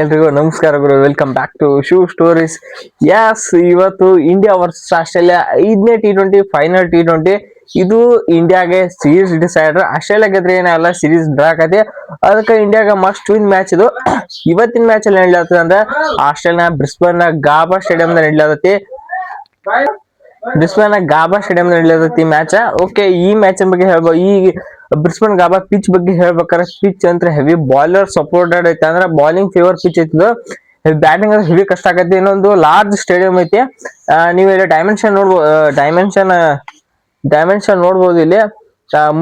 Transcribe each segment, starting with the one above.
ಎಲ್ರಿಗೂ ನಮಸ್ಕಾರ ಗುರು. Welcome back to shoe stories. Yes, ಇವತ್ತು ಇಂಡಿಯಾ ವರ್ಸಸ್ ಆಸ್ಟ್ರೇಲಿಯಾ 5ನೇ T20 ಫೈನಲ್ T20. ಇದು ಇಂಡಿಯಾಗೆ ಸೀರೀಸ್ ಡಿಸೈಡರ್. ಆಸ್ಟ್ರೇಲಿಯಾ ಗೆದ್ರೆ ಏನಲ್ಲ, ಸೀರೀಸ್ ಡ್ರಾ ಆಗತ್ತೆ. ಅದಕ್ಕೆ ಇಂಡಿಯಾಗ ಮಸ್ಟ್ ವಿನ್ ಮ್ಯಾಚ್ ಇದು. ಇವತ್ತಿನ ಮ್ಯಾಚ್ ಅಲ್ಲಿ ನಡೀತದೆ ಅಂದ್ರೆ ಆಸ್ಟ್ರೇಲಿಯಾ ಬ್ರಿಸ್ಬೇನ್ ಗಾಬಾ ಸ್ಟೇಡಿಯಂ ನಡೀಲತ್ತೈತಿ. ನಡೀಲತ್ತೈತಿ ಮ್ಯಾಚ್. ಓಕೆ, ಈ ಮ್ಯಾಚ್ ಬಗ್ಗೆ ಹೇಳ್ಬೋದು. ಈ ಬ್ರಿಸ್ಬೇನ್ ಗಾಬಾ ಪಿಚ್ ಬಗ್ಗೆ ಹೇಳ್ಬೇಕಾದ್ರೆ, ಪಿಚ್ ಅಂತ ಹೆವಿ ಬಾಲರ್ ಸಪೋರ್ಟೆಡ್ ಐತೆ, ಅಂದ್ರೆ ಬಾಲಿಂಗ್ ಫೇವರ್ ಪಿಚ್ ಐತಿದು. ಬ್ಯಾಟಿಂಗ್ ಅಂದ್ರೆ ಹೆವಿ ಕಷ್ಟ ಆಗತ್ತೆ. ಇನ್ನೊಂದು ಲಾರ್ಜ್ ಸ್ಟೇಡಿಯಂ ಐತಿ. ನೀವು ಇಲ್ಲಿ ಡೈಮೆನ್ಷನ್ ನೋಡ್ಬೋದು ಇಲ್ಲಿ.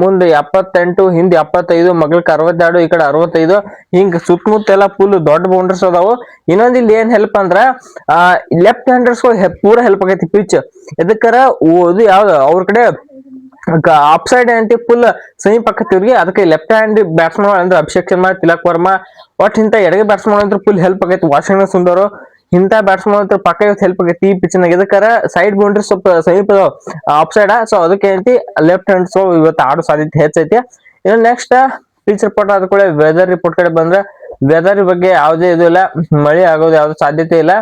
ಮುಂದೆ 78, ಹಿಂದೆ 75, ಮಗ್ಲಕ್ 62, ಈ ಕಡೆ 65. ಹಿಂಗ್ ಸುತ್ತಮುತ್ತ ಎಲ್ಲ ಫುಲ್ ದೊಡ್ಡ ಬೌಂಡ್ರೀಸ್ ಅದಾವು. ಇನ್ನೊಂದ್ ಇಲ್ಲಿ ಏನ್ ಹೆಲ್ಪ್ ಅಂದ್ರ ಲೆಫ್ಟ್ ಹ್ಯಾಂಡರ್ಸ್ ಪೂರಾ ಹೆಲ್ಪ್ ಆಗೈತಿ ಪಿಚ್. ಎದಕ್ಕಾರ ಇದು ಯಾವ್ದು ಅವ್ರ ಕಡೆ ಅಪ್ ಸೈಡ್ ಅಂಟಿ ಫುಲ್ ಸಮೀಪ ಆಕತಿವ್ರಿಗೆ. ಅದಕ್ಕೆ ಲೆಫ್ಟ್ ಹ್ಯಾಂಡ್ ಬ್ಯಾಟ್ಸ್ಮನ್ ಅಂದ್ರೆ ಅಭಿಷೇಕ್ ಶರ್ಮಾ, ತಿಲಕ್ ವರ್ಮಾ, ಒಟ್ ಇಂತ ಎಡಗೆ ಬ್ಯಾಟ್ಸ್ಮನ್ ಅಂದ್ರೆ ಫುಲ್ ಹೆಲ್ಪ್ ಆಗೈತಿ. ವಾಷಿಂಗ್ಟನ್ ಸುಂದರ್ ಇಂತ ಬ್ಯಾಟ್ಸ್ಮನ್ ಅಂತ ಪಕ್ಕ ಹೆಲ್ಪ್ ಆಗೈತಿ ಈ ಪಿಚ್ ನಾಗ. ಇದಕ್ಕಾರ ಸೈಡ್ ಬೌಂಡ್ರಿ ಸ್ವಲ್ಪ ಸಮೀಪ ಅಪ್ ಸೈಡ್, ಸೊ ಅದಕ್ಕೆ ಏನೈತಿ ಲೆಫ್ಟ್ ಹ್ಯಾಂಡ್ ಸೊ ಇವತ್ತು ಆಡೋ ಸಾಧ್ಯತೆ ಹೆಚ್ಚೈತಿ. ಇನ್ನು ನೆಕ್ಸ್ಟ್ ಪಿಚ್ ರಿಪೋರ್ಟ್ ಆದ ಕೂಡ ವೆದರ್ ರಿಪೋರ್ಟ್ ಕಡೆ ಬಂದ್ರೆ, ವೆದರ್ ಬಗ್ಗೆ ಯಾವುದೇ ಇದು ಇಲ್ಲ, ಮಳೆ ಆಗೋದು ಯಾವ್ದು ಸಾಧ್ಯತೆ ಇಲ್ಲ.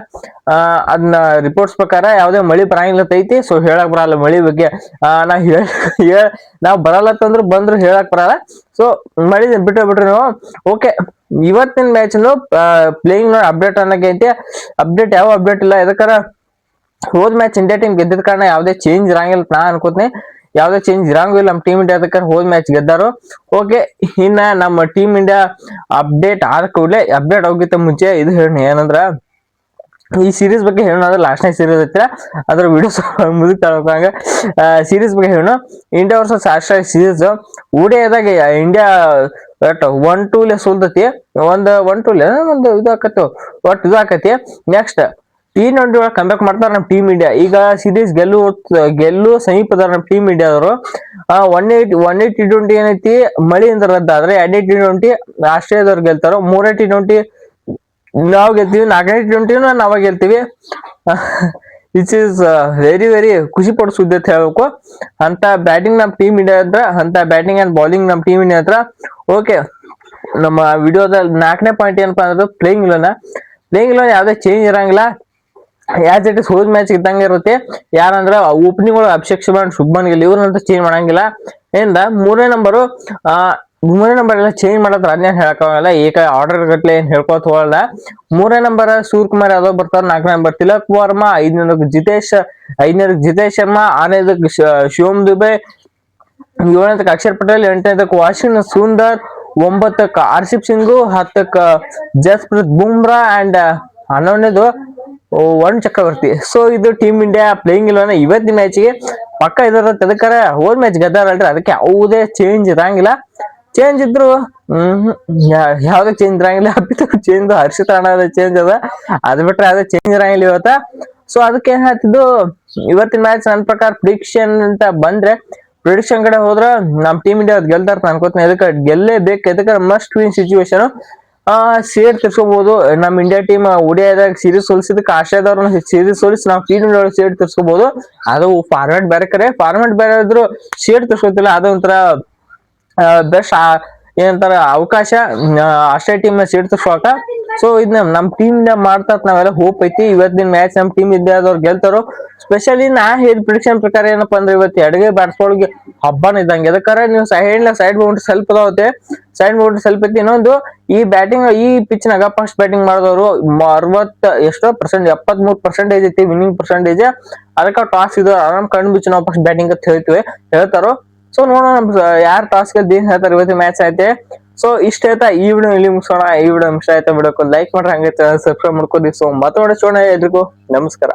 ಅದನ್ನ ರಿಪೋರ್ಟ್ಸ್ ಪ್ರಕಾರ ಯಾವುದೇ ಮಳಿ ಬರಂಗಿಲ್ಲತೈತಿ. ಸೊ ಹೇಳಕ್ ಬರಲ್ಲ ಮಳಿ ಬಗ್ಗೆ. ನಾವ್ ಬರಲ್ಲತ್ತಂದ್ರು ಬಂದ್ರು ಹೇಳಕ್ ಬರಲ್ಲ. ಸೊ ಮಳಿ ಬಿಟ್ರೆ ನೀವು ಓಕೆ. ಇವತ್ತಿನ ಮ್ಯಾಚ್ ಪ್ಲೇಯಿಂಗ್ ನೋಡಿ ಅಪ್ಡೇಟ್ ಅನ್ನಕ್ಕೆ ಐತಿ. ಯಾವ ಅಪ್ಡೇಟ್ ಇಲ್ಲ. ಯಾಕಂದ್ರ ಹೋದ್ ಮ್ಯಾಚ್ ಇಂಡಿಯಾ ಟೀಮ್ ಗೆದ್ದಿದ ಕಾರಣ ಯಾವುದೇ ಚೇಂಜ್ ಇರಂಗಿಲ್ಲ ನಾ ಅನ್ಕೋತೀನಿ. ಯಾವುದೇ ಚೇಂಜ್ ಇರಂಗಿಲ್ಲ ನಮ್ಮ ಟೀಮ್ ಇಂಡಿಯಾ. ಅದಕ್ಕೆ ಹೋದ್ ಮ್ಯಾಚ್ ಗೆದ್ದಾರು. ಓಕೆ, ಇನ್ನ ನಮ್ಮ ಟೀಮ್ ಇಂಡಿಯಾ ಅಪ್ಡೇಟ್ ಆದ ಕೂಡಲೇ, ಅಪ್ಡೇಟ್ ಹೋಗಿತ್ತ ಮುಂಚೆ ಇದು ಹೇಳಿ ಏನಂದ್ರ, ಈ ಸೀರೀಸ್ ಬಗ್ಗೆ ಹೇಳೋಣ. ಅಂದ್ರೆ ಲಾಸ್ಟ್ನೇ ಸೀರೀಸ್ ಐತ್ರ, ಅದ್ರ ವಿಡಿಯೋಸ್ ಮುಗಿತಾಗ ಸೀರೀಸ್ ಬಗ್ಗೆ ಹೇಳೋಣ. ಇಂಡಿಯಾ ವರ್ಸಸ್ ಆಸ್ಟ್ರೇಲಿಯಾ ಸೀರೀಸ್ ಓಡಿಯಾದಾಗ ಇಂಡಿಯಾ 1-2 ಸೋಲ್ತತಿ. ಒಂದು ಇದಾಕತಿ, ಒಟ್ಟು ಇದಾಕತಿ. ನೆಕ್ಸ್ಟ್ T20 ಒಳಗೆ ಕಂಬ್ಯಾಕ್ ಮಾಡ್ತಾರ ನಮ್ ಟೀಮ್ ಇಂಡಿಯಾ. ಈಗ ಸೀರೀಸ್ ಗೆಲ್ಲು ಸಮೀಪದ ನಮ್ ಟೀಮ್ ಇಂಡಿಯಾದವರು. 180 T20 ಏನೈತಿ ಮಳೆಯಿಂದ ರದ್ದಾದ್ರೆ, 2ನೇ T20 ಆಸ್ಟ್ರೇಲಿಯಾದವ್ರು ಗೆಲ್ತಾರೋ, 3ನೇ T20 ನಾವ್ ಗೆಲ್ತೀವಿ, 4ನೇ T20 ನಾವಾಗ ಗೆಲ್ತೀವಿ. ಇಟ್ಸ್ ಈಸ್ ವೆರಿ ವೆರಿ ಖುಷಿ ಪಡೋ ಸುದ್ದಿ ಅಂತ ಹೇಳ್ಬೇಕು. ಅಂತ ಬ್ಯಾಟಿಂಗ್ ನಮ್ ಟೀಮ್ ಇಂಡಿಯಾ ಹತ್ರ, ಅಂತ ಬ್ಯಾಟಿಂಗ್ ಅಂಡ್ ಬೌಲಿಂಗ್ ನಮ್ ಟೀಮ್ ಇಂಡಿಯಾ ಹತ್ರ. ಓಕೆ, ನಮ್ಮ ವಿಡಿಯೋದಲ್ಲಿ 4ನೇ ಪಾಯಿಂಟ್ ಏನಪ್ಪಾ ಅಂದ್ರೆ ಪ್ಲೇಯಿಂಗ್ ಇಲೆವನ್ ಯಾವ್ದೇ ಚೇಂಜ್ ಇರಂಗಿಲ್ಲ. ಆಸ್ ಇಟ್ ಇಸ್ ಹೋದ್ ಮ್ಯಾಚ್ ಇದ್ದಂಗೆ ಇರುತ್ತೆ. ಯಾರಂದ್ರ ಓಪನಿಂಗ್ ಒಳಗೆ ಅಭಿಷೇಕ್ ಶರ್ಮಾ, ಶುಭ್ಮನ್ ಗಿಲ್ ಇವ್ರಂತ ಚೇಂಜ್ ಮಾಡಂಗಿಲ್ಲ. ಏನಿಲ್ಲ, ಮೂರನೇ ನಂಬರ್ ಎಲ್ಲ ಚೇಂಜ್ ಮಾಡತ್ರ ಅದೇನ್ ಹೇಳಕ್ಕಾಗಲ್ಲ. ಏಕ ಆರ್ಡರ್ ಗಟ್ಲೆ ಏನ್ ಹೇಳ್ಕೊತ ಹೋಗಲ್ಲ. 3ನೇ ನಂಬರ್ ಸೂರ್ಯಕುಮಾರ್ ಯಾದವ್ ಬರ್ತಾರ. 4ನೇ ನಂಬರ್ ತಿಲಕ್ ವರ್ಮಾ, 5ನೇದಕ್ಕೆ ಜಿತೇಶ್ ಶರ್ಮಾ, 6ನೇದಕ್ಕೆ ಶಿವಮ್ ದುಬೆ, 7ನೇದಕ್ಕೆ ಅಕ್ಷರ್ ಪಟೇಲ್, 8ನೇದಕ್ಕೆ ವಾಷಿಂಗ್ಟನ್ ಸುಂದರ್, 9ಕ್ಕೆ ಹರ್ಷಿಪ್ ಸಿಂಗು, 10ಕ್ಕೆ ಜಸ್ಪ್ರೀತ್ ಬುಮ್ರಾ ಅಂಡ್ 11ನೇದು ವರುಣ್ ಚಕ್ರವರ್ತಿ. ಸೊ ಇದು ಟೀಮ್ ಇಂಡಿಯಾ ಪ್ಲೇಯಿಂಗ್ ಇಲ್ವನ ಇವತ್ತಿನ ಮ್ಯಾಚ್ಗೆ ಪಕ್ಕ ಇದಾರೆ. ಅದಕ್ಕಾರ ಹೋದ್ ಮ್ಯಾಚ್ ಗೆದ್ದಾರಲ್ರಿ, ಅದಕ್ಕೆ ಯಾವುದೇ ಚೇಂಜ್ ಇರಂಗಿಲ್ಲ. ಚೇಂಜ್ ಇದ್ರು ಯಾವ್ದೇ ಚೇಂಜ್ ಇರಂಗಿಲ್ಲ. ಚೇಂಜ್ ಹರ್ಷಿತ್ ರಾಣಾ ಚೇಂಜ್ ಅದ, ಅದ್ ಬಿಟ್ರೆ ಯಾವ್ದೇ ಚೇಂಜ್ ಇರಂಗಿಲ್ಲ ಇವತ್ತ. ಸೊ ಅದಕ್ಕೆ ಏನ್ ಹೇಳ್ತಿದ್ದು, ಇವತ್ತಿನ ಮ್ಯಾಚ್ ನನ್ನ ಪ್ರಕಾರ ಪ್ರಿಡಿಕ್ಷನ್ ಅಂತ ಬಂದ್ರೆ, ಪ್ರಿಡಿಕ್ಷನ್ ಕಡೆ ಹೋದ್ರ ನಮ್ ಟೀಮ್ ಇಂಡಿಯಾ ಗೆಲ್ತಾರ ಅನ್ಕೋತೀನಿ. ಅದಕ್ಕೆ ಗೆಲ್ಲೇಬೇಕು. ಅದಕ್ಕೆ ಮಸ್ಟ್ ವಿನ್ ಸಿಚುವೇಶನ್. ಸೇಡ್ ತಿರ್ಸ್ಕೋಬಹುದು. ನಮ್ ಇಂಡಿಯಾ ಟೀಮ್ ಓಡಿಯಾದಾಗ ಸೀರೀಸ್ ಸೋಲಿಸಿದಕ್ಕೆ ಆಸ್ಟ್ರೇಲಿಯಾದವ್ರನ್ನ ಸೀರೀಸ್ ಸೋಲಿಸಿ ನಾವು T20 ಒಳಗೆ ಸೇಡ್ ತಿರ್ಸ್ಕೋಬಹುದು. ಅದು ಫಾರ್ಮ್ಯಾಟ್ ಬೇರೆ ಇದ್ರು ಸೇಡ್ ತಿರ್ಸ್ಕೊತಿಲ್ಲ. ಅದು ಒಂಥರ ಬೆಸ್ಟ್ ಏನಂತಾರ ಅವಕಾಶ ಆಸ್ಟ್ರೇಲಿಯಾ ಟೀಮ್ ಸೇಡ್ ತಿರ್ಸ್ಕೊಳಕ. ಸೊ ಇದನ್ನ ನಮ್ ಟೀಮ್ ಇಂಡಿಯಾ ಮಾಡ್ತಾರ, ನಾವೆಲ್ಲ ಹೋಪ್ ಐತಿ. ಇವತ್ತಿನ ಮ್ಯಾಚ್ ನಮ್ ಟೀಮ್ ಇಂಡಿಯಾದವ್ರು ಗೆಲ್ತಾರೋ. ಸ್ಪೆಷಲಿ ನಾ ಹೇಳಿದ ಪ್ರಿಡಿಕ್ಷನ್ ಪ್ರಕಾರ ಏನಪ್ಪಾ ಅಂದ್ರೆ, ಇವತ್ತು ಎಡಗೈ ಬ್ಯಾಟ್ಸ್ಮನ್ಗೆ ಹಬ್ಬನ ಇದ್ದಂಗೆ. ಅದಕ್ಕಾರ ನೀವು ಸೈಡ್ ಬೌಂಡ್ರಿ ಸ್ವಲ್ಪ ಅದಾವತ್ತೆ, ಸೈಡ್ ಬೌಂಡ್ರಿ ಸ್ವಲ್ಪ ಐತಿ. ಇನ್ನೊಂದು ಈ ಪಿಚ್ ನಾಗ ಫಸ್ಟ್ ಬ್ಯಾಟಿಂಗ್ ಮಾಡಿದವರು 73% ಐತಿ ವಿನ್ನಿಂಗ್ ಪರ್ಸೆಂಟೇಜ್. ಅದಕ್ಕೆ ಟಾಸ್ ಇದು ಆರಾಮ್ ಕಣ್ಣು ಬಿಚ್ಚಿ ನಾವು ಫಸ್ಟ್ ಬ್ಯಾಟಿಂಗ್ ಅಂತ ಹೇಳ್ತಾರೋ. ಸೊ ನೋಡೋಣ ಯಾರು ಟಾಸ್ ಗೆದ್ದು ಏನ್ ಹೇಳ್ತಾರೆ. ಇವತ್ತು ಮ್ಯಾಚ್ ಐತೆ. ಸೊ ಇಷ್ಟ ಆಯ್ತಾ ಈ ವಿಡಿಯೋ ಇಲ್ಲಿ ಮುಗಿಸೋಣ. ಈ ವಿಡಿಯೋ ಇಷ್ಟ ಆಯ್ತಾ ವಿಡಿಯೋಕ್ಕೆ ಲೈಕ್ ಮಾಡ್ರಿ, ಹಂಗೆ ಸಬ್ಸ್ಕ್ರೈಬ್ ಮಾಡ್ಕೊಡಿ. ಸೊ ಮತ್ತೆ ಎಲ್ರಿಗೂ ನಮಸ್ಕಾರ.